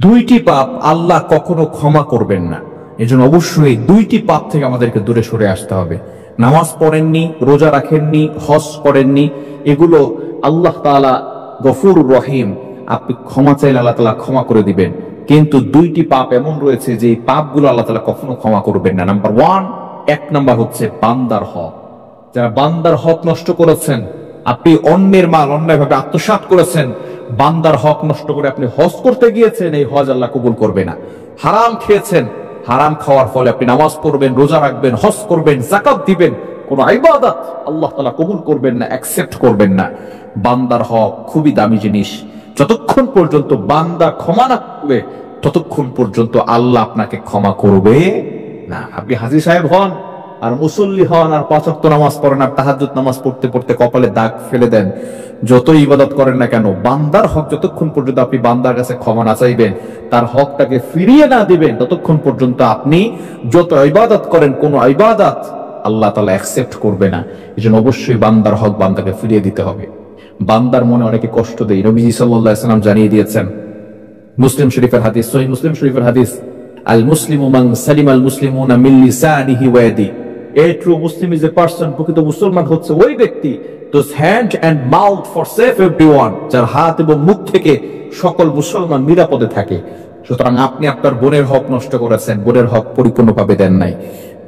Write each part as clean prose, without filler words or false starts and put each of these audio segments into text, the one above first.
দুইটি পাপ আল্লাহ কখনো ক্ষমা করবেন না। এজন্য অবশ্যই দুইটি পাপ থেকে আমাদেরকে দূরে সরে আসতে হবে। নামাজ পড়েননি, রোজা রাখেননি, হজ করেননি, এগুলো আল্লাহ তাআলা গফুর রহিম, আপনি ক্ষমা চাইলে আল্লাহ তাআলা ক্ষমা করে দিবেন। কিন্তু দুইটি পাপ এমন রয়েছে যে এই পাপগুলো আল্লাহ তাআলা কখনো ক্ষমা করবেন না। নাম্বার ওয়ান, এক নাম্বার হচ্ছে বান্দার হক। যারা বান্দার হক নষ্ট করেছেন, আপনি অন্যের মাল অন্যায়ভাবে আত্মসাৎ করেছেন, বান্দার হক নষ্ট করে আপনি হজ করতে গিয়েছেন, এই হজ আল্লাহ কবুল করবে না। হারাম খেয়েছেন, হারাম খাওয়ার ফলে আপনি নামাজ পড়বেন, রোজা রাখবেন, হজ করবেন, যাকাত দিবেন, কোন ইবাদত আল্লাহ তাআলা কবুল করবেন না, অ্যাকসেপ্ট করবেন না। বান্দার হক খুবই দামি জিনিস। যতক্ষণ পর্যন্ত বান্দা ক্ষমা না করবে, ততক্ষণ পর্যন্ত আল্লাহ আপনাকে ক্ষমা করবে না। আপনি হাজী সাহেব হন আর মুসল্লি হন আর 5 ওয়াক্ত নামাজ পড়েন আর তাহাজ্জুদ নামাজ পড়তে পড়তে কপালে দাগ ফেলে দেন, যতই ইবাদত করেন না কেন, বান্দার হক যতক্ষণ পর্যন্ত আপনি বান্দার কাছে ক্ষমা না চাইবেন, তার হকটাকে ফিরিয়ে না দিবেন, ততক্ষণ পর্যন্ত আপনি যত ইবাদত করেন, কোন ইবাদত আল্লাহ তাআলা অ্যাকসেপ্ট করবে না। এজন্য অবশ্যই বান্দার হক বান্দাকে ফিরিয়ে দিতে হবে। বান্দার মনে অনেকে কষ্ট দেয়, নবীজি সাল্লাল্লাহু আলাইহি ওয়াসাল্লাম জানিয়ে দিয়েছেন, মুসলিম শরীফের হাদিস, সহিহ মুসলিম শরীফের হাদিস, আল মুসলিমু মান সালিমাল মুসলিমুনা মিন লিসানিহি ওয়া ইয়াদিহি। A true Muslim is a person, প্রকৃত মুসলমান হচ্ছে ওই ব্যক্তি, those hand and mouth forsake everyone, যার হাত এবং মুখ থেকে সকল মুসলমান নিরাপদে থাকে। সুতরাং আপনি আপনার বোনের হক নষ্ট করেছেন, বোনের হক পরিপূর্ণভাবে দেন নাই।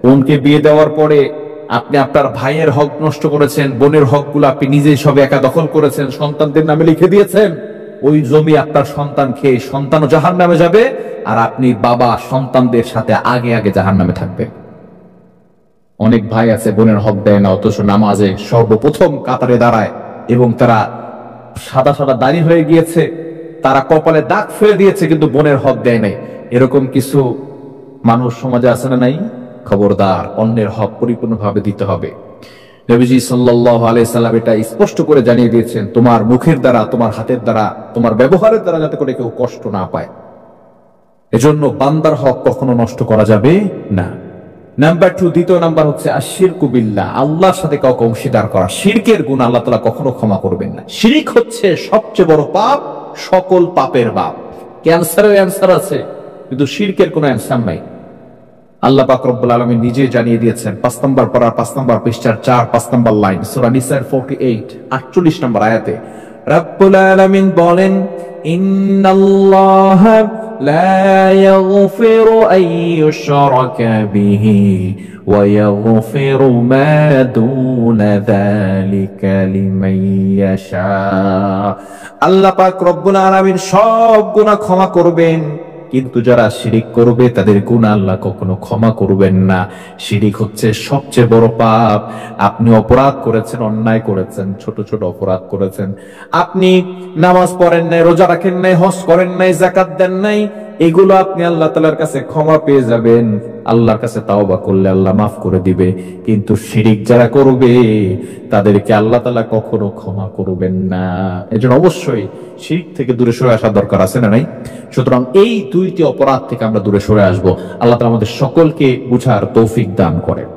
বোনকে বিয়ে দেওয়ার পরে আপনি আপনার ভাইয়ের হক নষ্ট করেছেন, বোনের হকগুলো আপনি নিজেই সব একা দখল করেছেন, সন্তানদের নামে লিখে দিয়েছেন। ওই জমি আপনার সন্তান খেয়ে সন্তানও জাহান্নামে যাবে, আর আপনি বাবা সন্তানদের সাথে আগে আগে জাহান্নামে থাকবে। অনেক ভাই আছে বোনের হক দেয় না, অথচ নামাজে সর্বপ্রথম কাতারে দাঁড়ায় এবং তারা সাদা সাদা দাড়ি হয়ে গিয়েছে, তারা কপালে দাগ ফেলে দিয়েছে, কিন্তু বোনের হক দেয় নাই। এরকম কিছু মানুষ সমাজে আছে না নাই? খবরদার, অন্যের হক পরিপূর্ণভাবে দিতে হবে। নবীজি সাল্লাল্লাহু আলাইহি সাল্লাম এটা স্পষ্ট করে জানিয়ে দিয়েছেন, তোমার মুখের দ্বারা, তোমার হাতের দ্বারা, তোমার ব্যবহারের দ্বারা যাতে করে কেউ কষ্ট না পায়। এজন্য বান্দার হক কখনো নষ্ট করা যাবে না। নাম্বার 2, দ্বিতীয় নাম্বার হচ্ছে আশিরকু বিল্লাহ, আল্লাহর সাথে কাউকে অংশীদার করা। শিরকের গুনাহ আল্লাহ তাআলা কখনো ক্ষমা করবেন না। শিরক হচ্ছে সবচেয়ে বড় পাপ, সকল পাপের বাপ। ক্যান্সারের অ্যানসার আছে, কিন্তু শিরকের কোনো অ্যানসার নাই। আল্লাহ পাক রব্বুল আলামিন নিজে জানিয়ে দিয়েছেন, 5 নম্বর পারা 5 নম্বর পৃষ্ঠার 4-5 নম্বর লাইন, সূরা নিসার 48 48 নম্বর আয়াতে রব্বুল আলামিন বলেন, ইন্নাল্লাহা লা ইয়াগফিরু আন ইউশরাকা বিহি ওয়া ইয়াগফিরু মা দুনা যালিকা লিমান ইয়াশা। আল্লাহ পাক রব্বুল আলামিন সব গুনাহ ক্ষমা করবেন, কিন্তু যারা শিরিক করবে তাদের গুনাহ আল্লাহ কখনো ক্ষমা করবেন না। শিরিক হচ্ছে সবচেয়ে বড় পাপ। আপনি অপরাধ করেছেন, অন্যায় করেছেন, ছোট ছোট অপরাধ করেছেন, আপনি নামাজ পড়েন নাই, রোজা রাখেন নাই, হজ করেন নাই, যাকাত দেন নাই, এগুলো আপনি আল্লাহ তাআলার কাছে ক্ষমা পেয়ে যাবেন। আল্লাহর কাছে তাওবা করলে আল্লাহ মাফ করে দিবে। কিন্তু শিরিক যারা করবে তাদেরকে আল্লাহ তাআলা কখনো ক্ষমা করবেন না। এজন্য অবশ্যই শিরিক থেকে দূরে সরে আসা দরকার, আছে না নাই? সুতরাং এই দুইটি অপরাধ থেকে আমরা দূরে সরে আসবো। আল্লাহ তাআলা আমাদের সকলকে বুঝার তৌফিক দান করেন।